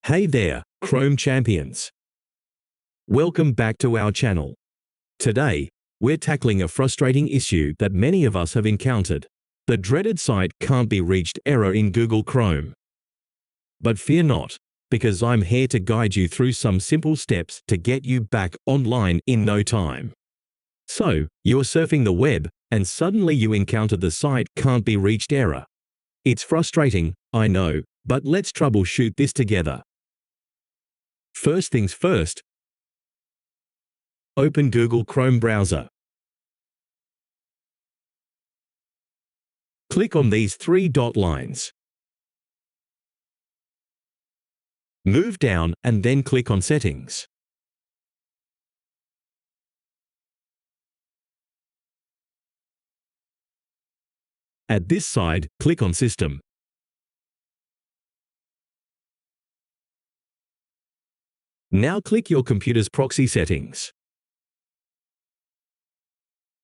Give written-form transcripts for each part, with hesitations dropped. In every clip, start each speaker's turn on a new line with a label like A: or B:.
A: Hey there, Chrome champions. Welcome back to our channel. Today, we're tackling a frustrating issue that many of us have encountered. The dreaded site can't be reached error in Google Chrome. But fear not, because I'm here to guide you through some simple steps to get you back online in no time. So, you're surfing the web, and suddenly you encounter the site can't be reached error. It's frustrating, I know, but let's troubleshoot this together. First things first, open Google Chrome browser. Click on these three dot lines. Move down and then click on Settings. At this side, click on System. Now click your computer's proxy settings.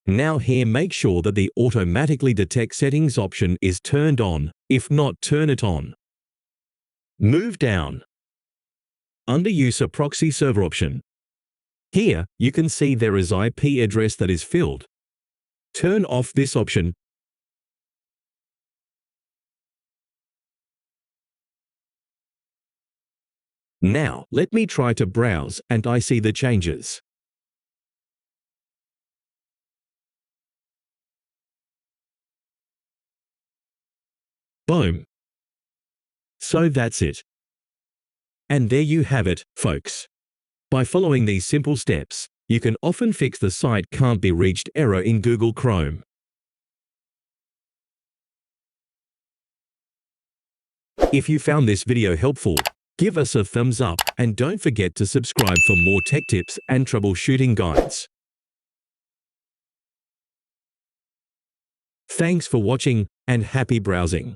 A: Now here make sure that the Automatically Detect Settings option is turned on. If not, turn it on. Move down. Under Use a Proxy Server option. Here, you can see there is IP address that is filled. Turn off this option. Now, let me try to browse and I see the changes. Boom. So that's it. And there you have it, folks. By following these simple steps, you can often fix the site can't be reached error in Google Chrome. If you found this video helpful, give us a thumbs up and don't forget to subscribe for more tech tips and troubleshooting guides. Thanks for watching and happy browsing.